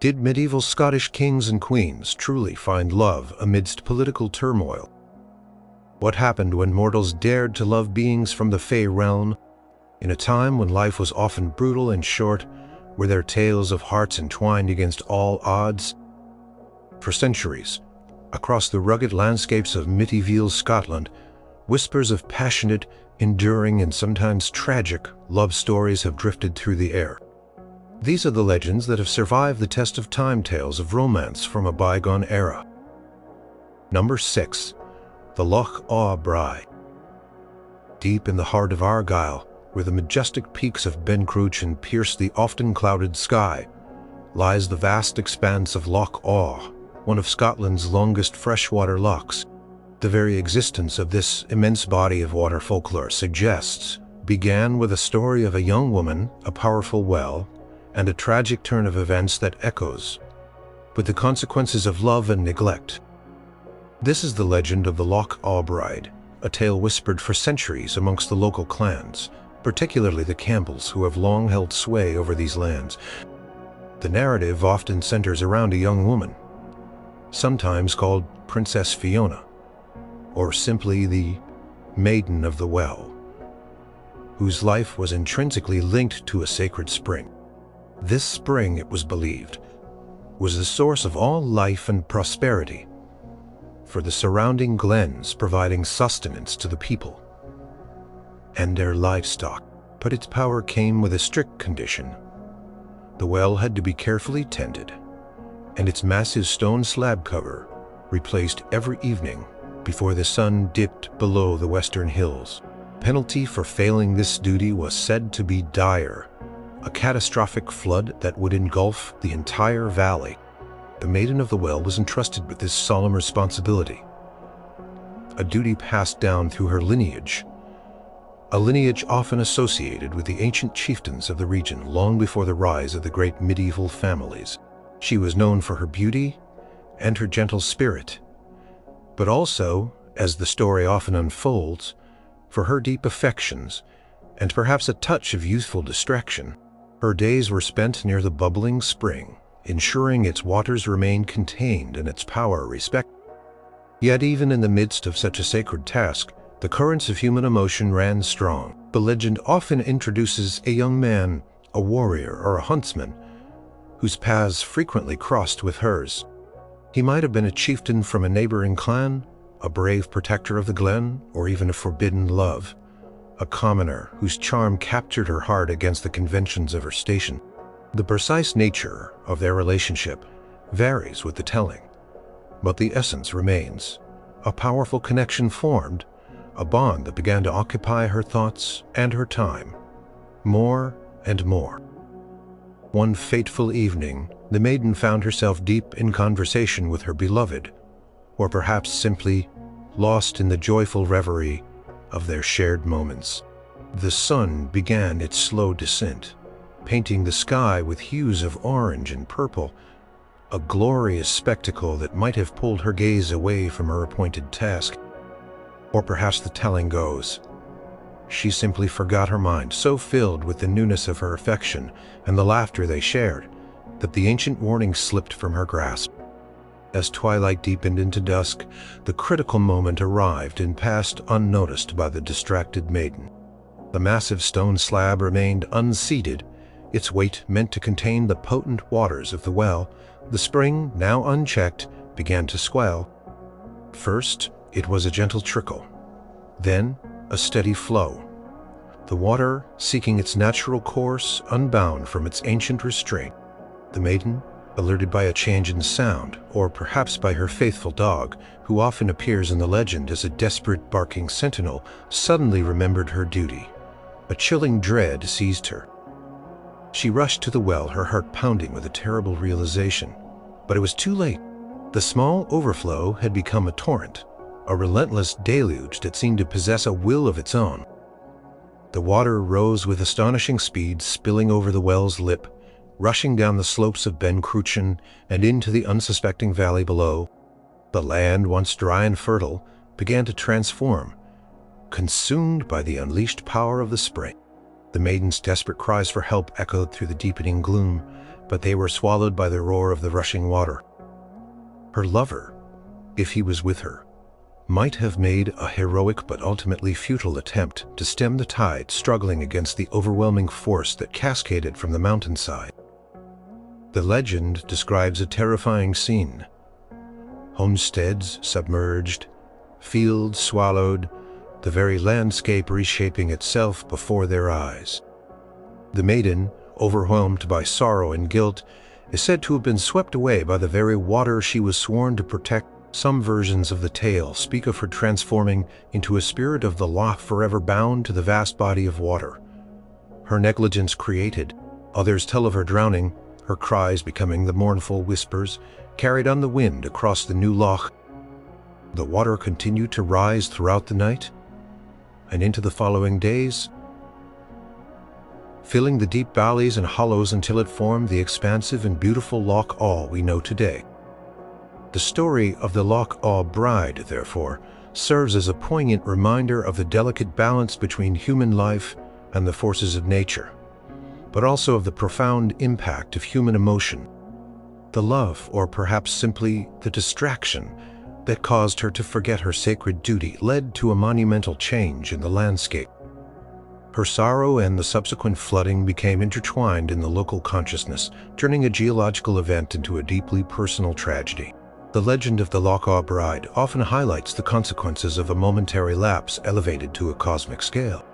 Did medieval Scottish kings and queens truly find love amidst political turmoil? What happened when mortals dared to love beings from the Fey realm? In a time when life was often brutal and short, were there tales of hearts entwined against all odds? For centuries, across the rugged landscapes of medieval Scotland, whispers of passionate, enduring, and sometimes tragic love stories have drifted through the air. These are the legends that have survived the test of time, tales of romance from a bygone era. Number 6. The Loch Awe Bride. Deep in the heart of Argyll, where the majestic peaks of Ben Cruachan pierce the often clouded sky, lies the vast expanse of Loch Awe, one of Scotland's longest freshwater lochs. The very existence of this immense body of water folklore suggests began with a story of a young woman, a powerful well, and a tragic turn of events that echoes with the consequences of love and neglect. This is the legend of the Loch Awe Bride, a tale whispered for centuries amongst the local clans, particularly the Campbells, who have long held sway over these lands. The narrative often centers around a young woman, sometimes called Princess Fiona, or simply the Maiden of the Well, whose life was intrinsically linked to a sacred spring. This spring, it was believed, was the source of all life and prosperity, for the surrounding glens providing sustenance to the people and their livestock. But its power came with a strict condition. The well had to be carefully tended, and its massive stone slab cover replaced every evening before the sun dipped below the western hills. Penalty for failing this duty was said to be dire, a catastrophic flood that would engulf the entire valley. The Maiden of the Well was entrusted with this solemn responsibility, a duty passed down through her lineage, a lineage often associated with the ancient chieftains of the region long before the rise of the great medieval families. She was known for her beauty and her gentle spirit, but also, as the story often unfolds, for her deep affections and perhaps a touch of youthful distraction. Her days were spent near the bubbling spring, ensuring its waters remained contained and its power respected. Yet even in the midst of such a sacred task, the currents of human emotion ran strong. The legend often introduces a young man, a warrior, or a huntsman, whose paths frequently crossed with hers. He might have been a chieftain from a neighboring clan, a brave protector of the glen, or even a forbidden love, a commoner whose charm captured her heart against the conventions of her station. The precise nature of their relationship varies with the telling, but the essence remains. A powerful connection formed, a bond that began to occupy her thoughts and her time, more and more. One fateful evening, the maiden found herself deep in conversation with her beloved, or perhaps simply lost in the joyful reverie of their shared moments. The sun began its slow descent, painting the sky with hues of orange and purple, a glorious spectacle that might have pulled her gaze away from her appointed task. Or perhaps the telling goes, she simply forgot her mind, so filled with the newness of her affection and the laughter they shared, that the ancient warning slipped from her grasp. As twilight deepened into dusk, the critical moment arrived and passed unnoticed by the distracted maiden. The massive stone slab remained unseated, its weight meant to contain the potent waters of the well. The spring, now unchecked, began to swell. First, it was a gentle trickle, then a steady flow, the water seeking its natural course, unbound from its ancient restraint. The maiden, alerted by a change in sound, or perhaps by her faithful dog, who often appears in the legend as a desperate barking sentinel, suddenly remembered her duty. A chilling dread seized her. She rushed to the well, her heart pounding with a terrible realization. But it was too late. The small overflow had become a torrent, a relentless deluge that seemed to possess a will of its own. The water rose with astonishing speed, spilling over the well's lip, rushing down the slopes of Ben Cruachan and into the unsuspecting valley below. The land, once dry and fertile, began to transform, consumed by the unleashed power of the spring. The maiden's desperate cries for help echoed through the deepening gloom, but they were swallowed by the roar of the rushing water. Her lover, if he was with her, might have made a heroic but ultimately futile attempt to stem the tide struggling against the overwhelming force that cascaded from the mountainside. The legend describes a terrifying scene: homesteads submerged, fields swallowed, the very landscape reshaping itself before their eyes. The maiden, overwhelmed by sorrow and guilt, is said to have been swept away by the very water she was sworn to protect. Some versions of the tale speak of her transforming into a spirit of the loch forever bound to the vast body of water. Her negligence created. Others tell of her drowning, her cries becoming the mournful whispers carried on the wind across the new loch. The water continued to rise throughout the night and into the following days, filling the deep valleys and hollows until it formed the expansive and beautiful Loch Awe we know today. The story of the Loch Awe Bride, therefore, serves as a poignant reminder of the delicate balance between human life and the forces of nature, but also of the profound impact of human emotion, the love, or perhaps simply the distraction, that caused her to forget her sacred duty led to a monumental change in the landscape. Her sorrow and the subsequent flooding became intertwined in the local consciousness, turning a geological event into a deeply personal tragedy. The legend of the Loch Awe Bride often highlights the consequences of a momentary lapse elevated to a cosmic scale.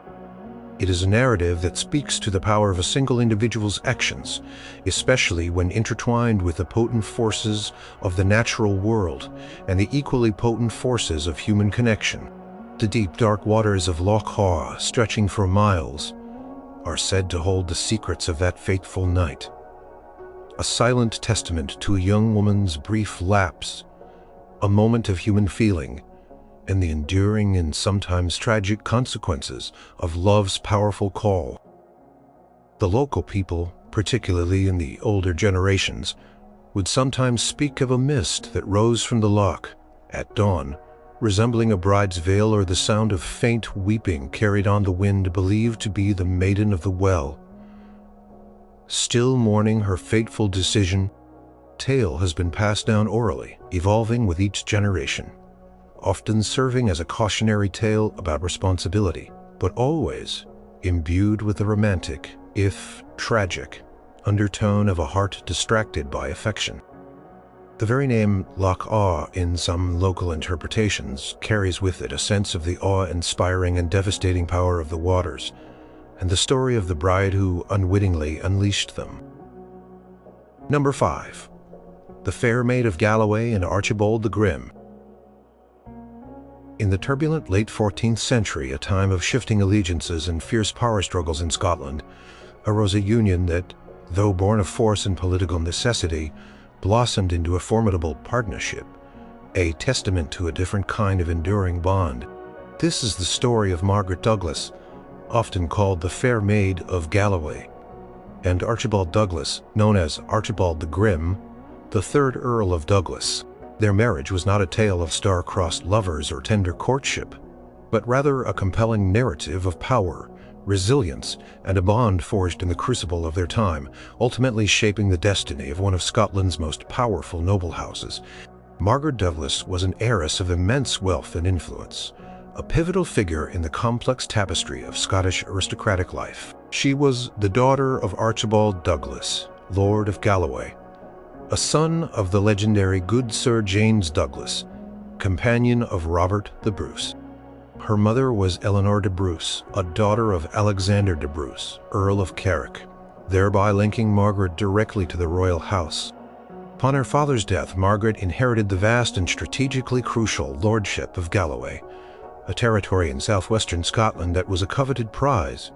It is a narrative that speaks to the power of a single individual's actions, especially when intertwined with the potent forces of the natural world and the equally potent forces of human connection. The deep, dark waters of Loch Awe, stretching for miles, are said to hold the secrets of that fateful night. A silent testament to a young woman's brief lapse, a moment of human feeling, and the enduring and sometimes tragic consequences of love's powerful call. The local people, particularly in the older generations, would sometimes speak of a mist that rose from the loch at dawn, resembling a bride's veil, or the sound of faint weeping carried on the wind, believed to be the Maiden of the Well. Still mourning her fateful decision, tale has been passed down orally, evolving with each generation, often serving as a cautionary tale about responsibility, but always imbued with the romantic, if tragic, undertone of a heart distracted by affection. The very name Loch Awe, in some local interpretations, carries with it a sense of the awe-inspiring and devastating power of the waters, and the story of the bride who unwittingly unleashed them. Number 5. The Fair Maid of Galloway and Archibald the Grim. In the turbulent late 14th century, a time of shifting allegiances and fierce power struggles in Scotland, arose a union that, though born of force and political necessity, blossomed into a formidable partnership, a testament to a different kind of enduring bond. This is the story of Margaret Douglas, often called the Fair Maid of Galloway, and Archibald Douglas, known as Archibald the Grim, the third Earl of Douglas. Their marriage was not a tale of star-crossed lovers or tender courtship, but rather a compelling narrative of power, resilience, and a bond forged in the crucible of their time, ultimately shaping the destiny of one of Scotland's most powerful noble houses. Margaret Douglas was an heiress of immense wealth and influence, a pivotal figure in the complex tapestry of Scottish aristocratic life. She was the daughter of Archibald Douglas, Lord of Galloway, a son of the legendary good Sir James Douglas, companion of Robert the Bruce. Her mother was Eleanor de Bruce, a daughter of Alexander de Bruce, Earl of Carrick, thereby linking Margaret directly to the royal house. Upon her father's death, Margaret inherited the vast and strategically crucial lordship of Galloway, a territory in southwestern Scotland that was a coveted prize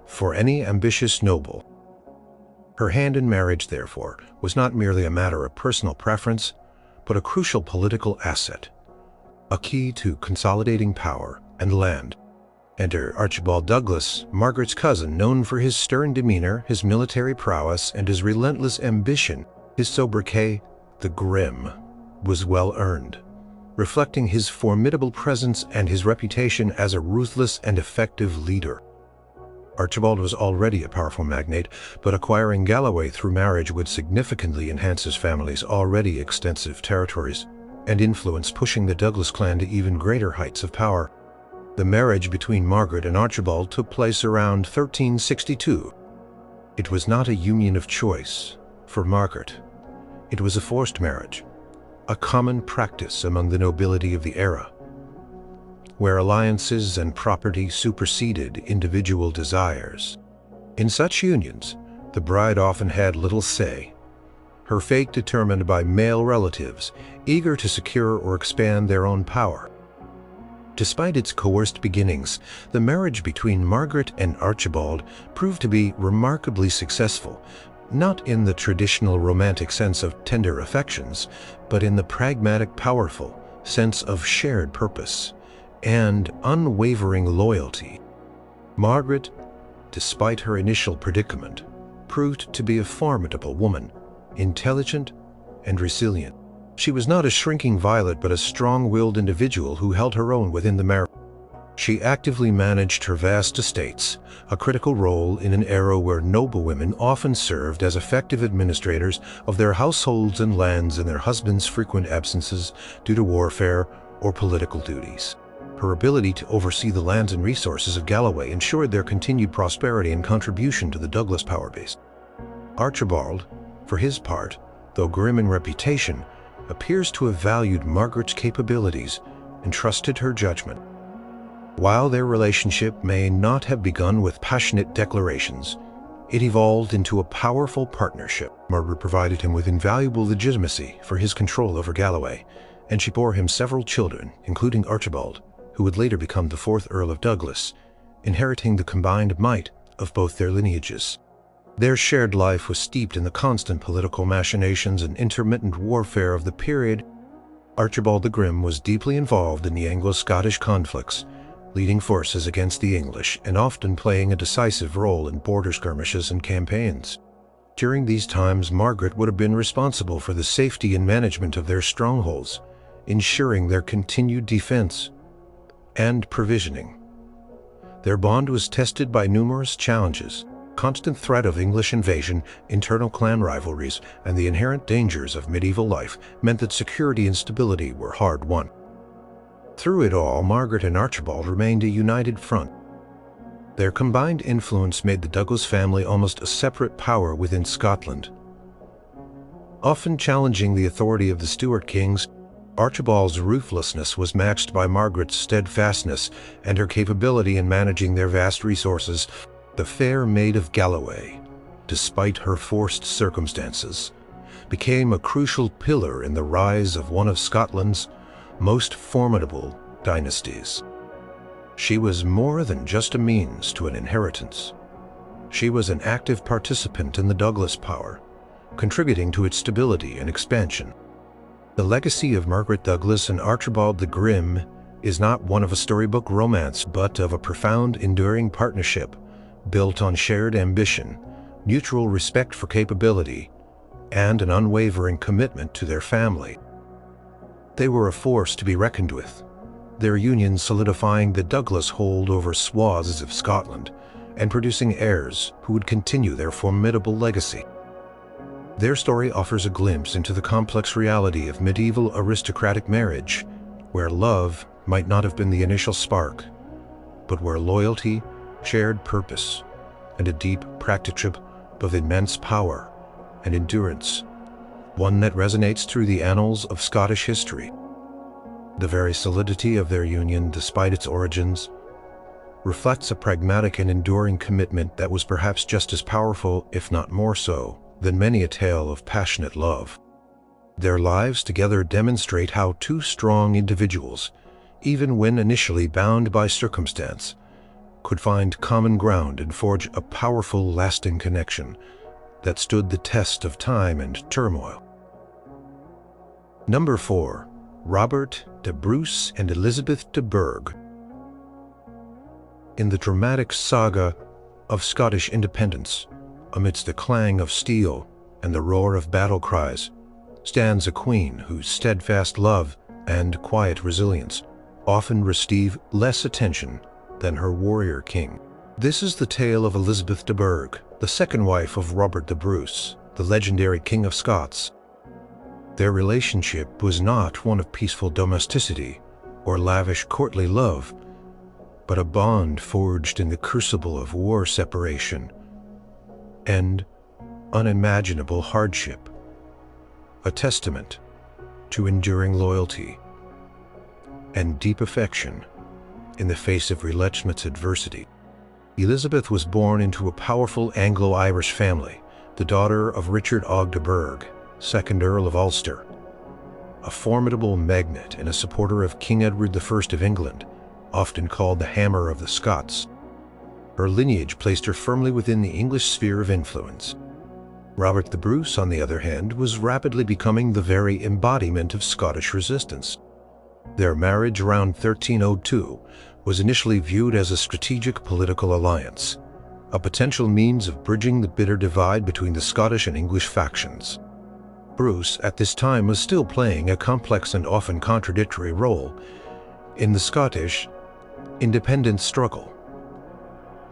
for any ambitious noble. Her hand in marriage, therefore, was not merely a matter of personal preference, but a crucial political asset, a key to consolidating power and land. Enter Archibald Douglas, Margaret's cousin, known for his stern demeanor, his military prowess, and his relentless ambition. His sobriquet, the Grim, was well earned, reflecting his formidable presence and his reputation as a ruthless and effective leader. Archibald was already a powerful magnate, but acquiring Galloway through marriage would significantly enhance his family's already extensive territories and influence, pushing the Douglas clan to even greater heights of power. The marriage between Margaret and Archibald took place around 1362. It was not a union of choice for Margaret. It was a forced marriage, a common practice among the nobility of the era, where alliances and property superseded individual desires. In such unions, the bride often had little say, her fate determined by male relatives eager to secure or expand their own power. Despite its coerced beginnings, the marriage between Margaret and Archibald proved to be remarkably successful, not in the traditional romantic sense of tender affections, but in the pragmatic, powerful sense of shared purpose and unwavering loyalty. Margaret, despite her initial predicament, proved to be a formidable woman, intelligent and resilient. She was not a shrinking violet, but a strong-willed individual who held her own within the marriage. She actively managed her vast estates, a critical role in an era where noblewomen often served as effective administrators of their households and lands in their husbands' frequent absences due to warfare or political duties. Her ability to oversee the lands and resources of Galloway ensured their continued prosperity and contribution to the Douglas power base. Archibald, for his part, though grim in reputation, appears to have valued Margaret's capabilities and trusted her judgment. While their relationship may not have begun with passionate declarations, it evolved into a powerful partnership. Margaret provided him with invaluable legitimacy for his control over Galloway, and she bore him several children, including Archibald, who would later become the 4th Earl of Douglas, inheriting the combined might of both their lineages. Their shared life was steeped in the constant political machinations and intermittent warfare of the period. Archibald the Grim was deeply involved in the Anglo-Scottish conflicts, leading forces against the English and often playing a decisive role in border skirmishes and campaigns. During these times, Margaret would have been responsible for the safety and management of their strongholds, ensuring their continued defense and provisioning. Their bond was tested by numerous challenges. Constant threat of English invasion, internal clan rivalries, and the inherent dangers of medieval life meant that security and stability were hard won. Through it all, Margaret and Archibald remained a united front. Their combined influence made the Douglas family almost a separate power within Scotland. Often challenging the authority of the Stuart kings, Archibald's ruthlessness was matched by Margaret's steadfastness and her capability in managing their vast resources. The Fair Maid of Galloway, despite her forced circumstances, became a crucial pillar in the rise of one of Scotland's most formidable dynasties. She was more than just a means to an inheritance. She was an active participant in the Douglas power, contributing to its stability and expansion. The legacy of Margaret Douglas and Archibald the Grim is not one of a storybook romance, but of a profound, enduring partnership built on shared ambition, mutual respect for capability, and an unwavering commitment to their family. They were a force to be reckoned with, their union solidifying the Douglas hold over swaths of Scotland and producing heirs who would continue their formidable legacy. Their story offers a glimpse into the complex reality of medieval aristocratic marriage, where love might not have been the initial spark, but where loyalty, shared purpose, and a deep partnership of immense power and endurance, one that resonates through the annals of Scottish history. The very solidity of their union, despite its origins, reflects a pragmatic and enduring commitment that was perhaps just as powerful, if not more so, than many a tale of passionate love. Their lives together demonstrate how two strong individuals, even when initially bound by circumstance, could find common ground and forge a powerful, lasting connection that stood the test of time and turmoil. Number 4. Robert de Bruce and Elizabeth de Burgh. In the dramatic saga of Scottish independence, amidst the clang of steel and the roar of battle cries, stands a queen whose steadfast love and quiet resilience often receive less attention than her warrior king. This is the tale of Elizabeth de Burgh, the second wife of Robert the Bruce, the legendary King of Scots. Their relationship was not one of peaceful domesticity or lavish courtly love, but a bond forged in the crucible of war separation and unimaginable hardship, a testament to enduring loyalty and deep affection in the face of relentless adversity. Elizabeth was born into a powerful Anglo-Irish family, the daughter of Richard Awe de Burgh, 2nd Earl of Ulster, a formidable magnate and a supporter of King Edward I of England, often called the Hammer of the Scots. Her lineage placed her firmly within the English sphere of influence. Robert the Bruce, on the other hand, was rapidly becoming the very embodiment of Scottish resistance. Their marriage around 1302 was initially viewed as a strategic political alliance, a potential means of bridging the bitter divide between the Scottish and English factions. Bruce, at this time, was still playing a complex and often contradictory role in the Scottish independence struggle,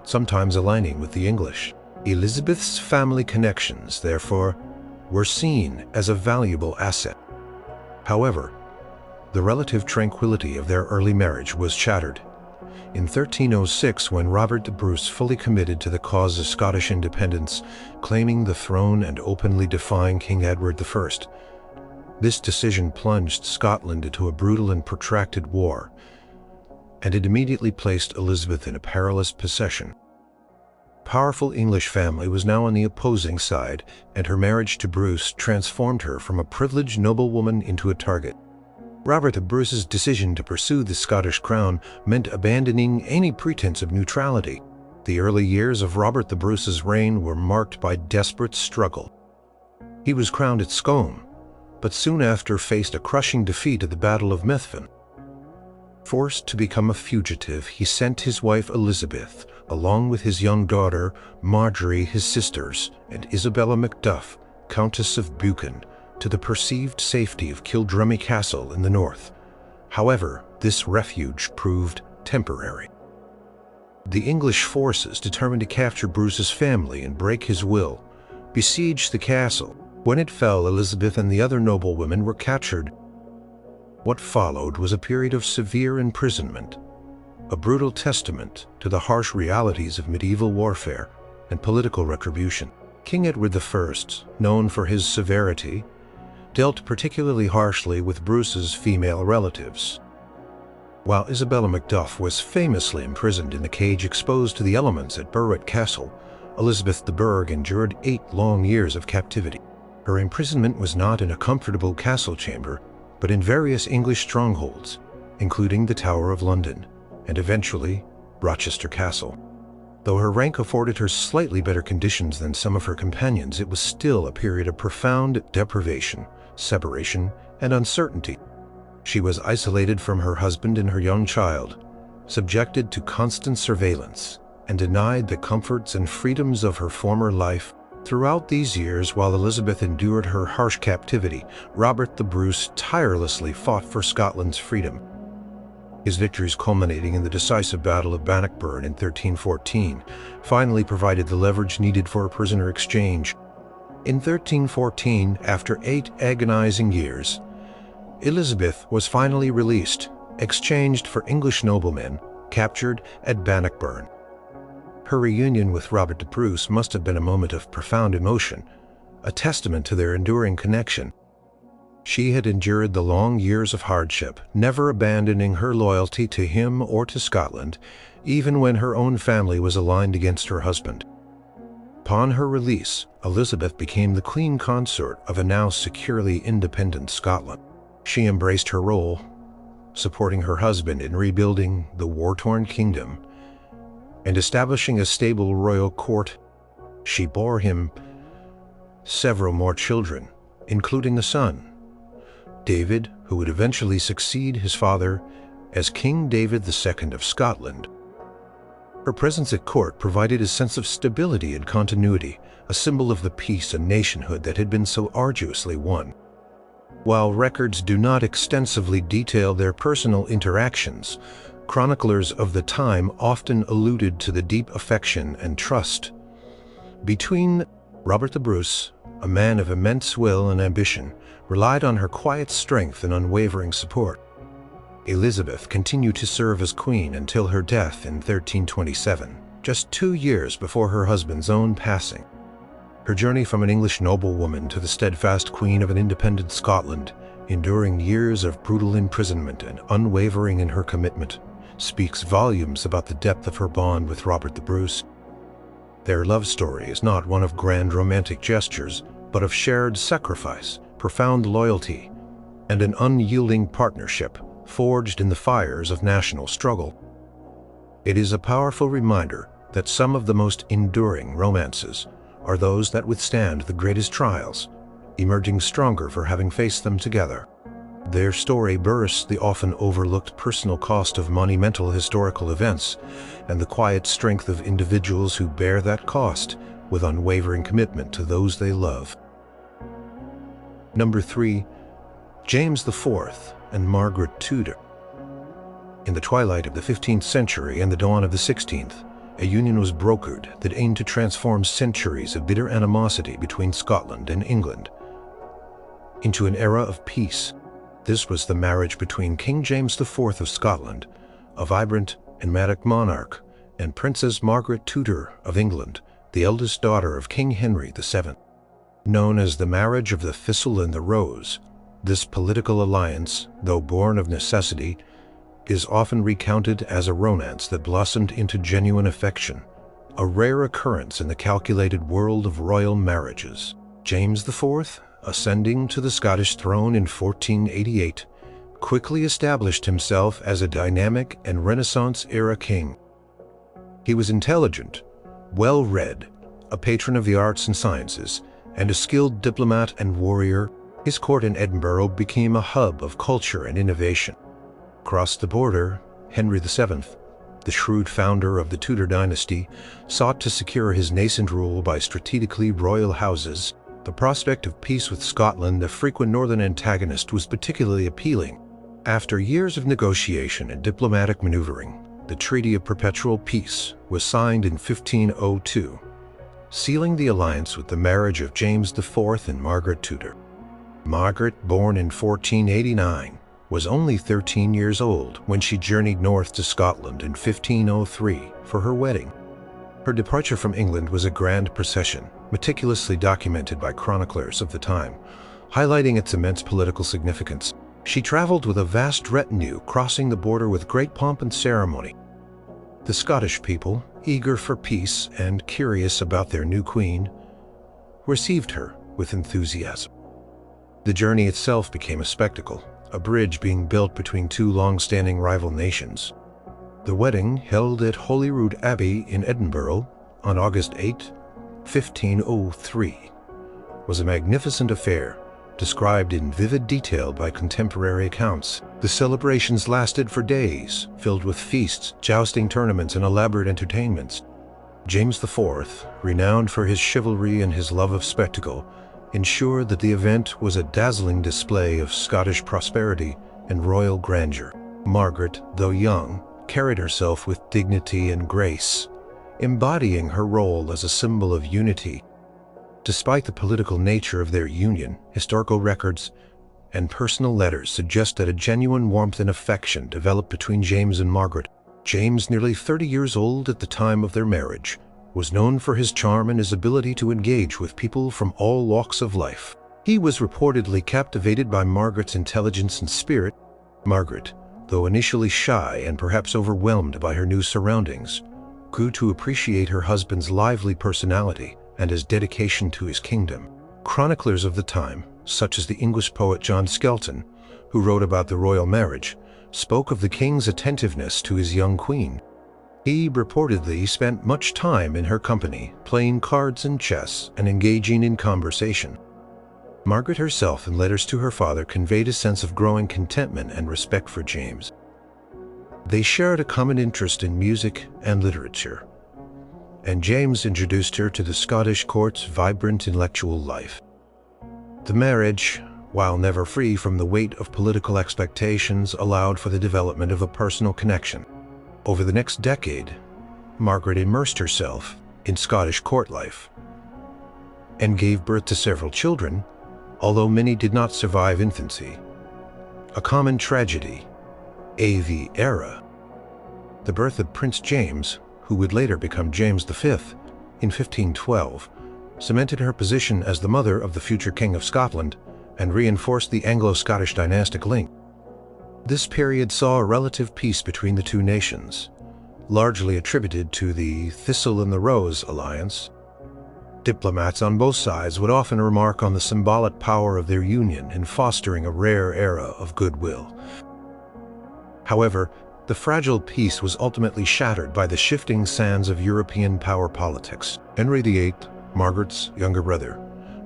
sometimes aligning with the English. Elizabeth's family connections, therefore, were seen as a valuable asset. However, the relative tranquility of their early marriage was shattered. In 1306, when Robert the Bruce fully committed to the cause of Scottish independence, claiming the throne and openly defying King Edward I, this decision plunged Scotland into a brutal and protracted war, and it immediately placed Elizabeth in a perilous position. Powerful English family was now on the opposing side, and her marriage to Bruce transformed her from a privileged noblewoman into a target. Robert the Bruce's decision to pursue the Scottish crown meant abandoning any pretense of neutrality. The early years of Robert the Bruce's reign were marked by desperate struggle. He was crowned at Scone, but soon after faced a crushing defeat at the Battle of Methven. Forced to become a fugitive, he sent his wife Elizabeth, along with his young daughter, Marjorie, his sisters, and Isabella Macduff, Countess of Buchan, to the perceived safety of Kildrummy Castle in the north. However, this refuge proved temporary. The English forces, determined to capture Bruce's family and break his will, besieged the castle. When it fell, Elizabeth and the other noblewomen were captured. What followed was a period of severe imprisonment, a brutal testament to the harsh realities of medieval warfare and political retribution. King Edward I, known for his severity, dealt particularly harshly with Bruce's female relatives. While Isabella Macduff was famously imprisoned in the cage exposed to the elements at Berwick Castle, Elizabeth de Burgh endured 8 long years of captivity. Her imprisonment was not in a comfortable castle chamber, but in various English strongholds, including the Tower of London, and eventually Rochester Castle. Though her rank afforded her slightly better conditions than some of her companions, it was still a period of profound deprivation, separation, and uncertainty. She was isolated from her husband and her young child, subjected to constant surveillance, and denied the comforts and freedoms of her former life. Throughout these years, while Elizabeth endured her harsh captivity, Robert the Bruce tirelessly fought for Scotland's freedom. His victories, culminating in the decisive Battle of Bannockburn in 1314, finally provided the leverage needed for a prisoner exchange. In 1314, after 8 agonizing years, Elizabeth was finally released, exchanged for English noblemen captured at Bannockburn. Her reunion with Robert the Bruce must have been a moment of profound emotion, a testament to their enduring connection. She had endured the long years of hardship, never abandoning her loyalty to him or to Scotland, even when her own family was aligned against her husband. Upon her release, Elizabeth became the queen consort of a now securely independent Scotland. She embraced her role, supporting her husband in rebuilding the war-torn kingdom and establishing a stable royal court. She bore him several more children, including a son, David, who would eventually succeed his father as King David II of Scotland. Her presence at court provided a sense of stability and continuity, a symbol of the peace and nationhood that had been so arduously won. While records do not extensively detail their personal interactions, Chroniclers of the time often alluded to the deep affection and trust between Robert the Bruce, a man of immense will and ambition, relied on her quiet strength and unwavering support. Elizabeth continued to serve as queen until her death in 1327, just 2 years before her husband's own passing. Her journey from an English noblewoman to the steadfast queen of an independent Scotland, enduring years of brutal imprisonment and unwavering in her commitment, speaks volumes about the depth of her bond with Robert the Bruce. Their love story is not one of grand romantic gestures, but of shared sacrifice, profound loyalty, and an unyielding partnership forged in the fires of national struggle. It is a powerful reminder that some of the most enduring romances are those that withstand the greatest trials, emerging stronger for having faced them together. Their story bursts the often overlooked personal cost of monumental historical events and the quiet strength of individuals who bear that cost with unwavering commitment to those they love. Number 3. James IV and Margaret Tudor. In the twilight of the 15th century and the dawn of the 16th, a union was brokered that aimed to transform centuries of bitter animosity between Scotland and England into an era of peace. This was the marriage between King James IV of Scotland, a vibrant and enigmatic monarch, and Princess Margaret Tudor of England, the eldest daughter of King Henry VII. Known as the marriage of the thistle and the rose, this political alliance, though born of necessity, is often recounted as a romance that blossomed into genuine affection, a rare occurrence in the calculated world of royal marriages. James IV, ascending to the Scottish throne in 1488, quickly established himself as a dynamic and Renaissance-era king. He was intelligent, well-read, a patron of the arts and sciences, and a skilled diplomat and warrior. His court in Edinburgh became a hub of culture and innovation. Across the border, Henry VII, the shrewd founder of the Tudor dynasty, sought to secure his nascent rule by strategically royal houses. The prospect of peace with Scotland, a frequent northern antagonist, was particularly appealing. After years of negotiation and diplomatic maneuvering, the Treaty of Perpetual Peace was signed in 1502, sealing the alliance with the marriage of James IV and Margaret Tudor. Margaret, born in 1489, was only 13 years old when she journeyed north to Scotland in 1503 for her wedding. Her departure from England was a grand procession, meticulously documented by chroniclers of the time, highlighting its immense political significance. She traveled with a vast retinue, crossing the border with great pomp and ceremony. The Scottish people, eager for peace and curious about their new queen, received her with enthusiasm. The journey itself became a spectacle, a bridge being built between two long-standing rival nations. The wedding, held at Holyrood Abbey in Edinburgh on August 8, 1503, was a magnificent affair, described in vivid detail by contemporary accounts. The celebrations lasted for days, filled with feasts, jousting tournaments, and elaborate entertainments. James IV, renowned for his chivalry and his love of spectacle, ensured that the event was a dazzling display of Scottish prosperity and royal grandeur. Margaret, though young, carried herself with dignity and grace, embodying her role as a symbol of unity. Despite the political nature of their union, historical records and personal letters suggest that a genuine warmth and affection developed between James and Margaret. James, nearly 30 years old at the time of their marriage, was known for his charm and his ability to engage with people from all walks of life. He was reportedly captivated by Margaret's intelligence and spirit. Margaret, though initially shy and perhaps overwhelmed by her new surroundings, grew to appreciate her husband's lively personality and his dedication to his kingdom. Chroniclers of the time, such as the English poet John Skelton, who wrote about the royal marriage, spoke of the king's attentiveness to his young queen. He reportedly spent much time in her company, playing cards and chess and engaging in conversation. Margaret herself, in letters to her father, conveyed a sense of growing contentment and respect for James. They shared a common interest in music and literature, and James introduced her to the Scottish court's vibrant intellectual life. The marriage, while never free from the weight of political expectations, allowed for the development of a personal connection. Over the next decade, Margaret immersed herself in Scottish court life and gave birth to several children, although many did not survive infancy. A common tragedy, AV era. The birth of Prince James, who would later become James V in 1512, cemented her position as the mother of the future King of Scotland and reinforced the Anglo-Scottish dynastic link. This period saw a relative peace between the two nations, largely attributed to the Thistle and the Rose alliance. Diplomats on both sides would often remark on the symbolic power of their union in fostering a rare era of goodwill. However, the fragile peace was ultimately shattered by the shifting sands of European power politics. Henry VIII, Margaret's younger brother,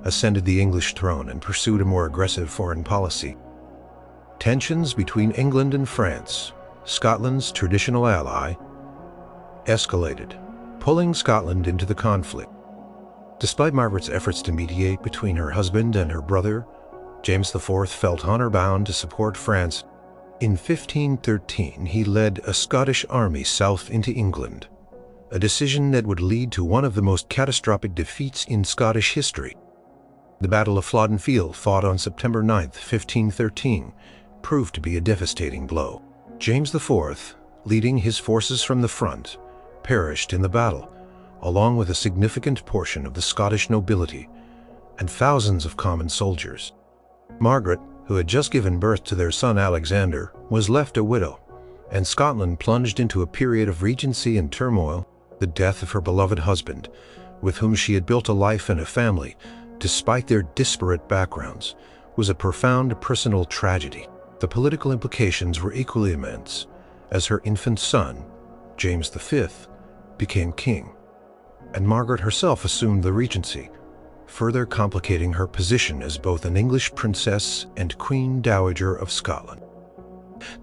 ascended the English throne and pursued a more aggressive foreign policy. Tensions between England and France, Scotland's traditional ally, escalated, pulling Scotland into the conflict. Despite Margaret's efforts to mediate between her husband and her brother, James IV felt honor-bound to support France. In 1513, he led a Scottish army south into England, a decision that would lead to one of the most catastrophic defeats in Scottish history. The Battle of Flodden Field, fought on September 9, 1513, proved to be a devastating blow. James IV, leading his forces from the front, perished in the battle, along with a significant portion of the Scottish nobility and thousands of common soldiers. Margaret, who had just given birth to their son Alexander, was left a widow, and Scotland plunged into a period of regency and turmoil. The death of her beloved husband, with whom she had built a life and a family, despite their disparate backgrounds, was a profound personal tragedy. The political implications were equally immense, as her infant son, James V, became king, and Margaret herself assumed the regency, further complicating her position as both an English princess and Queen Dowager of Scotland.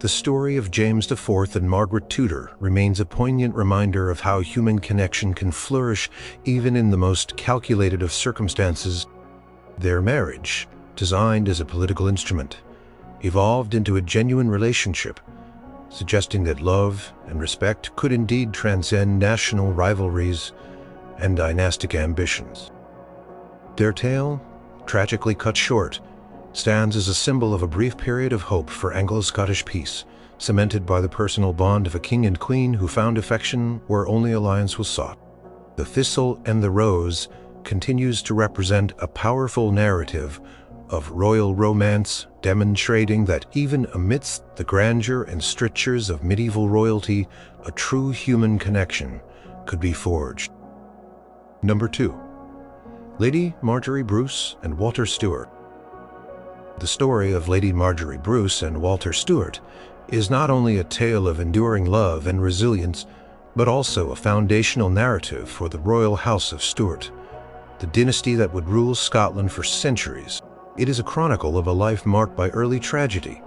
The story of James IV and Margaret Tudor remains a poignant reminder of how human connection can flourish even in the most calculated of circumstances. Their marriage, designed as a political instrument, evolved into a genuine relationship, suggesting that love and respect could indeed transcend national rivalries and dynastic ambitions. Their tale, tragically cut short, stands as a symbol of a brief period of hope for Anglo-Scottish peace, cemented by the personal bond of a king and queen who found affection where only alliance was sought. The Thistle and the Rose continues to represent a powerful narrative of royal romance, demonstrating that even amidst the grandeur and strictures of medieval royalty, a true human connection could be forged. Number 2. Lady Marjorie Bruce and Walter Stewart. The story of Lady Marjorie Bruce and Walter Stewart is not only a tale of enduring love and resilience, but also a foundational narrative for the royal house of Stuart, the dynasty that would rule Scotland for centuries. It is a chronicle of a life marked by early tragedy,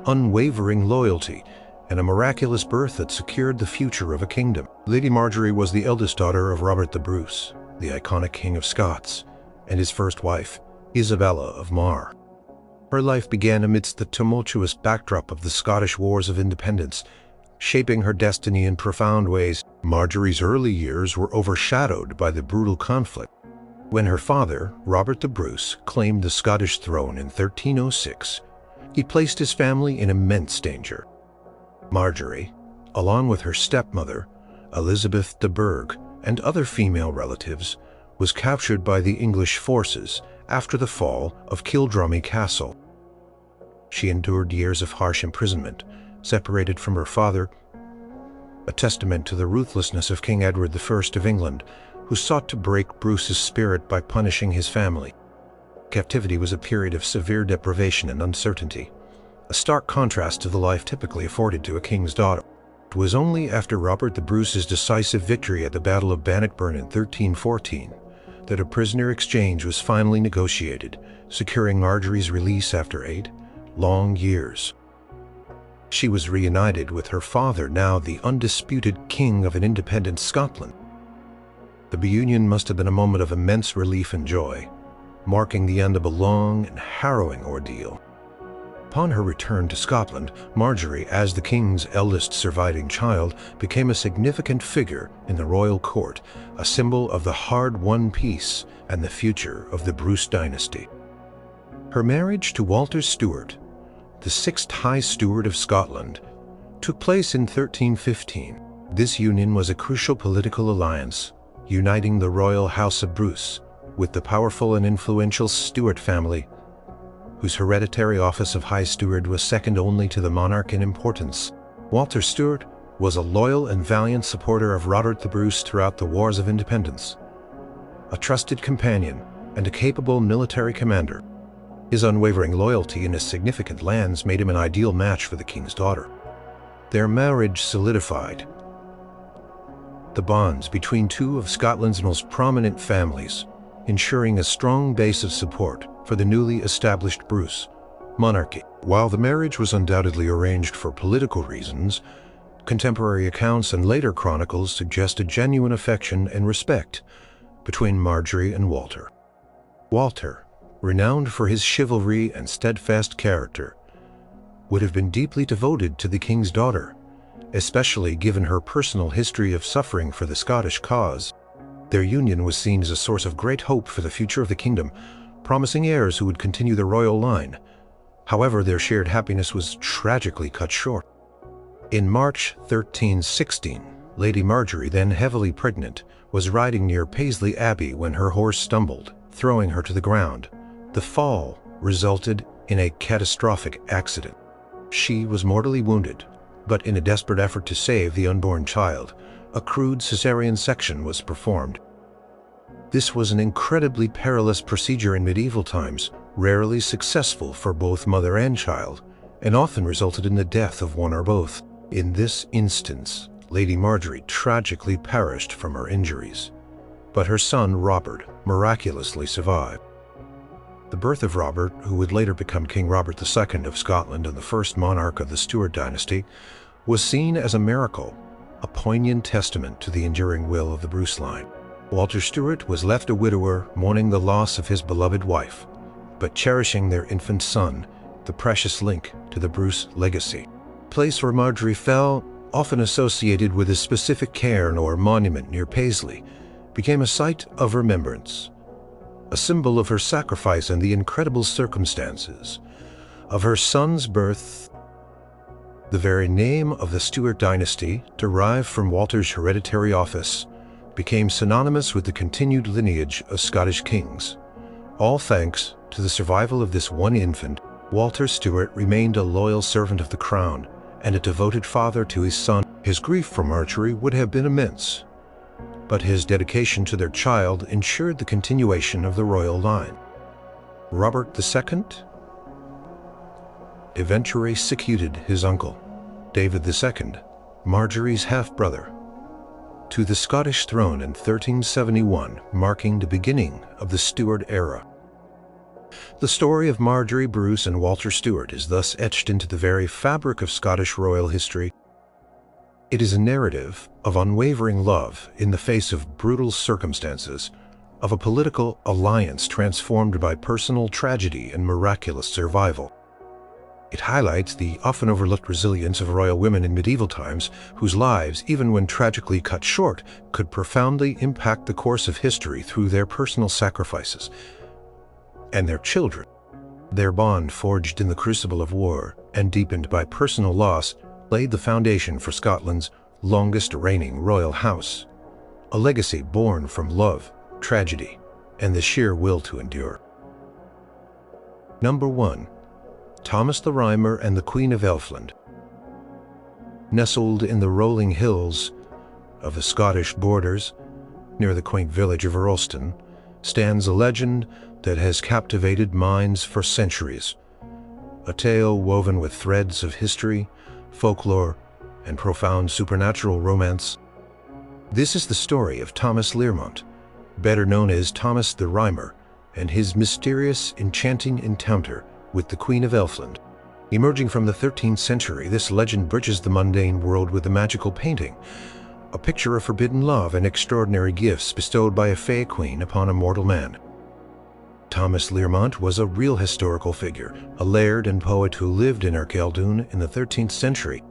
unwavering loyalty, and a miraculous birth that secured the future of a kingdom. Lady Marjorie was the eldest daughter of Robert the Bruce, the iconic King of Scots, and his first wife, Isabella of Mar. Her life began amidst the tumultuous backdrop of the Scottish Wars of Independence, shaping her destiny in profound ways. Marjorie's early years were overshadowed by the brutal conflict. When her father, Robert the Bruce, claimed the Scottish throne in 1306, he placed his family in immense danger. Marjorie, along with her stepmother, Elizabeth de Burgh, and other female relatives, was captured by the English forces after the fall of Kildrummy Castle. She endured years of harsh imprisonment, separated from her father, a testament to the ruthlessness of King Edward I of England, who sought to break Bruce's spirit by punishing his family. Captivity was a period of severe deprivation and uncertainty, a stark contrast to the life typically afforded to a king's daughter. It was only after Robert the Bruce's decisive victory at the Battle of Bannockburn in 1314 that a prisoner exchange was finally negotiated, securing Marjorie's release after 8 long years. She was reunited with her father, now the undisputed king of an independent Scotland. The reunion must have been a moment of immense relief and joy, marking the end of a long and harrowing ordeal. Upon her return to Scotland, Marjorie, as the king's eldest surviving child, became a significant figure in the royal court, a symbol of the hard-won peace and the future of the Bruce dynasty. Her marriage to Walter Stewart, the sixth High Steward of Scotland, took place in 1315. This union was a crucial political alliance, uniting the royal House of Bruce with the powerful and influential Stewart family, whose hereditary office of High Steward was second only to the monarch in importance. Walter Stewart was a loyal and valiant supporter of Robert the Bruce throughout the Wars of Independence, a trusted companion and a capable military commander. His unwavering loyalty in his significant lands made him an ideal match for the king's daughter. Their marriage solidified the bonds between two of Scotland's most prominent families, ensuring a strong base of support for the newly established Bruce monarchy. While the marriage was undoubtedly arranged for political reasons, contemporary accounts and later chronicles suggest a genuine affection and respect between Marjorie and Walter. Walter, renowned for his chivalry and steadfast character, would have been deeply devoted to the king's daughter, especially given her personal history of suffering for the Scottish cause. Their union was seen as a source of great hope for the future of the kingdom, promising heirs who would continue the royal line. However, their shared happiness was tragically cut short. In March 1316, Lady Marjorie, then heavily pregnant, was riding near Paisley Abbey when her horse stumbled, throwing her to the ground. The fall resulted in a catastrophic accident. She was mortally wounded, but in a desperate effort to save the unborn child, a crude cesarean section was performed. This was an incredibly perilous procedure in medieval times, rarely successful for both mother and child, and often resulted in the death of one or both. In this instance, Lady Marjorie tragically perished from her injuries, but her son Robert miraculously survived. The birth of Robert, who would later become King Robert II of Scotland and the first monarch of the Stuart dynasty, was seen as a miracle, a poignant testament to the enduring will of the Bruce line. Walter Stewart was left a widower, mourning the loss of his beloved wife, but cherishing their infant son, the precious link to the Bruce legacy. The place where Marjorie fell, often associated with a specific cairn or monument near Paisley, became a site of remembrance, a symbol of her sacrifice and the incredible circumstances of her son's birth. The very name of the Stuart dynasty, derived from Walter's hereditary office, became synonymous with the continued lineage of Scottish kings. All thanks to the survival of this one infant, Walter Stewart remained a loyal servant of the crown and a devoted father to his son. His grief for Marjorie would have been immense, but his dedication to their child ensured the continuation of the royal line. Robert II eventually succeeded his uncle, David II, Marjorie's half-brother, to the Scottish throne in 1371, marking the beginning of the Stuart era. The story of Marjorie Bruce and Walter Stewart is thus etched into the very fabric of Scottish royal history. It is a narrative of unwavering love in the face of brutal circumstances, of a political alliance transformed by personal tragedy and miraculous survival. It highlights the often overlooked resilience of royal women in medieval times, whose lives, even when tragically cut short, could profoundly impact the course of history through their personal sacrifices. And their children. Their bond, forged in the crucible of war and deepened by personal loss, laid the foundation for Scotland's longest reigning royal house, a legacy born from love, tragedy, and the sheer will to endure. Number 1. Thomas the Rhymer and the Queen of Elfland. Nestled in the rolling hills of the Scottish borders, near the quaint village of Earlston, stands a legend that has captivated minds for centuries. A tale woven with threads of history, folklore, and profound supernatural romance. This is the story of Thomas Learmont, better known as Thomas the Rhymer, and his mysterious, enchanting encounter with the Queen of Elfland. Emerging from the 13th century, this legend bridges the mundane world with a magical painting, a picture of forbidden love and extraordinary gifts bestowed by a fey queen upon a mortal man. Thomas Learmont was a real historical figure, a laird and poet who lived in Erkeldune in the 13th century.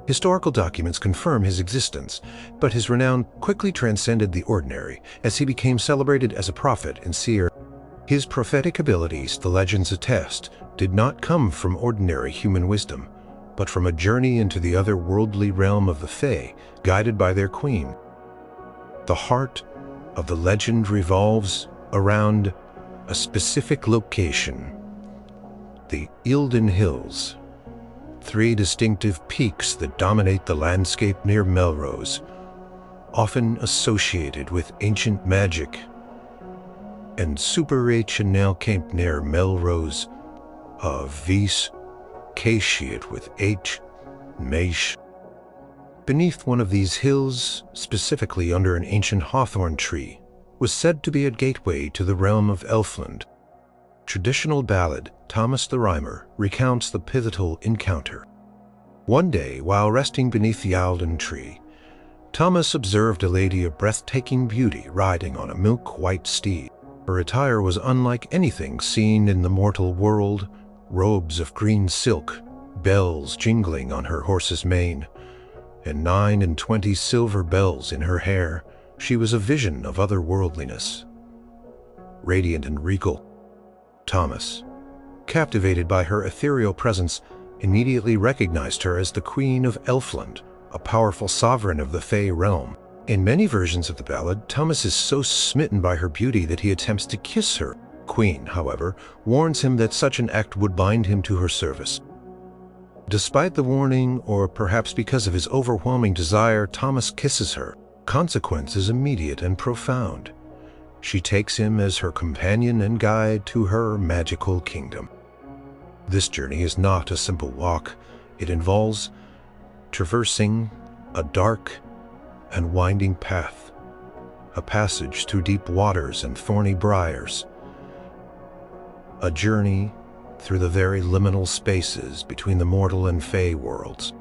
Historical documents confirm his existence, but his renown quickly transcended the ordinary as he became celebrated as a prophet and seer. His prophetic abilities, the legends attest, did not come from ordinary human wisdom, but from a journey into the otherworldly realm of the Fae, guided by their queen. The heart of the legend revolves around a specific location, the Eildon Hills, 3 distinctive peaks that dominate the landscape near Melrose, often associated with ancient magic, and Super H and Nel Camp near Melrose of Vis, Caitiate with H, Maish. Beneath one of these hills, specifically under an ancient hawthorn tree, was said to be a gateway to the realm of Elfland. Traditional ballad Thomas the Rhymer recounts the pivotal encounter. One day, while resting beneath the Eildon tree, Thomas observed a lady of breathtaking beauty riding on a milk-white steed. Her attire was unlike anything seen in the mortal world, robes of green silk, bells jingling on her horse's mane, and 29 silver bells in her hair. She was a vision of otherworldliness, radiant and regal. Thomas, captivated by her ethereal presence, immediately recognized her as the Queen of Elfland, a powerful sovereign of the Fae realm. In many versions of the ballad, Thomas is so smitten by her beauty that he attempts to kiss her. Queen, however, warns him that such an act would bind him to her service. Despite the warning, or perhaps because of his overwhelming desire, Thomas kisses her. Consequence is immediate and profound. She takes him as her companion and guide to her magical kingdom. This journey is not a simple walk. It involves traversing a dark and winding path, a passage through deep waters and thorny briars, a journey through the very liminal spaces between the mortal and Fae worlds.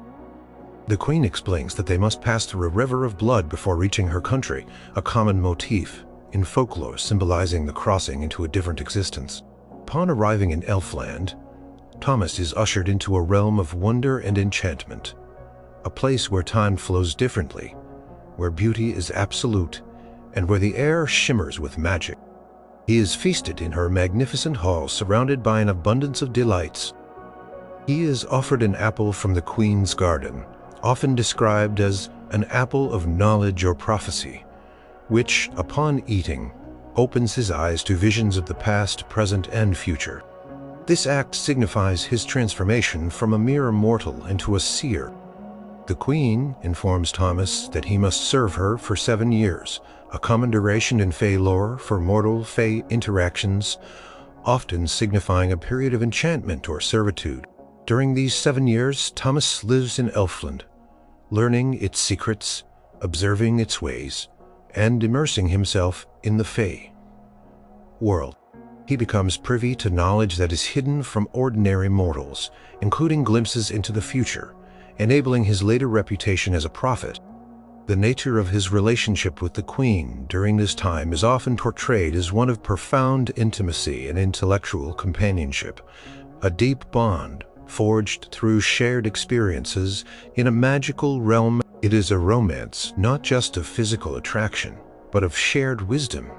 The Queen explains that they must pass through a river of blood before reaching her country, a common motif in folklore symbolizing the crossing into a different existence. Upon arriving in Elfland, Thomas is ushered into a realm of wonder and enchantment, a place where time flows differently, where beauty is absolute, and where the air shimmers with magic. He is feasted in her magnificent hall, surrounded by an abundance of delights. He is offered an apple from the Queen's garden, often described as an apple of knowledge or prophecy, which, upon eating, opens his eyes to visions of the past, present, and future. This act signifies his transformation from a mere mortal into a seer. The Queen informs Thomas that he must serve her for 7 years, a common duration in Fae lore for mortal-Fae interactions, often signifying a period of enchantment or servitude. During these 7 years, Thomas lives in Elfland, learning its secrets, observing its ways, and immersing himself in the Fae world. He becomes privy to knowledge that is hidden from ordinary mortals, including glimpses into the future, enabling his later reputation as a prophet. The nature of his relationship with the Queen during this time is often portrayed as one of profound intimacy and intellectual companionship, a deep bond forged through shared experiences in a magical realm. It is a romance not just of physical attraction, but of shared wisdom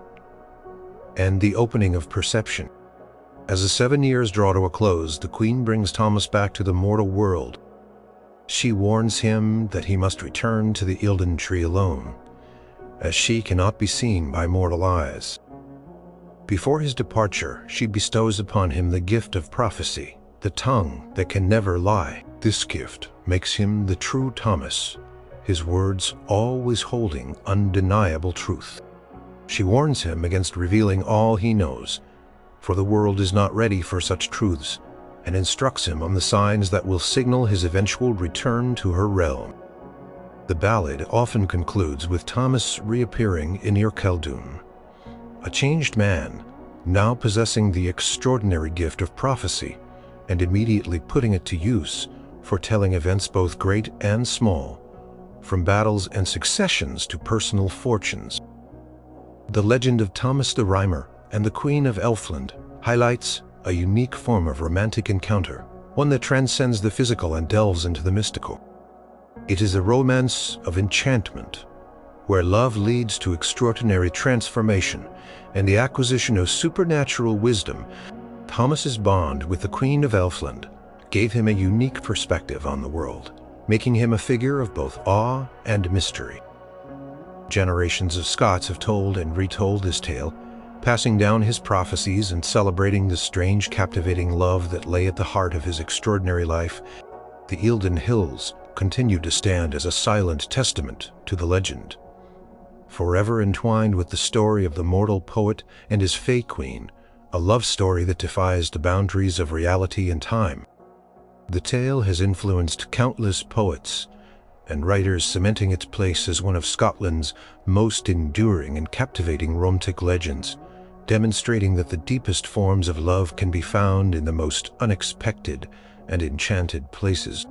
and the opening of perception. As the 7 years draw to a close, the Queen brings Thomas back to the mortal world. She warns him that he must return to the Eildon tree alone, as she cannot be seen by mortal eyes. Before his departure, she bestows upon him the gift of prophecy, the tongue that can never lie. This gift makes him the true Thomas, his words always holding undeniable truth. She warns him against revealing all he knows, for the world is not ready for such truths, and instructs him on the signs that will signal his eventual return to her realm. The ballad often concludes with Thomas reappearing in Erkeldune, a changed man, now possessing the extraordinary gift of prophecy, and immediately putting it to use, foretelling events both great and small, from battles and successions to personal fortunes. The legend of Thomas the Rhymer, and the Queen of Elfland highlights a unique form of romantic encounter, one that transcends the physical and delves into the mystical. It is a romance of enchantment, where love leads to extraordinary transformation and the acquisition of supernatural wisdom. Thomas's bond with the Queen of Elfland gave him a unique perspective on the world, making him a figure of both awe and mystery. Generations of Scots have told and retold this tale, passing down his prophecies and celebrating the strange, captivating love that lay at the heart of his extraordinary life. The Eildon Hills continue to stand as a silent testament to the legend, forever entwined with the story of the mortal poet and his Fae Queen, a love story that defies the boundaries of reality and time. The tale has influenced countless poets and writers, cementing its place as one of Scotland's most enduring and captivating romantic legends, demonstrating that the deepest forms of love can be found in the most unexpected and enchanted places.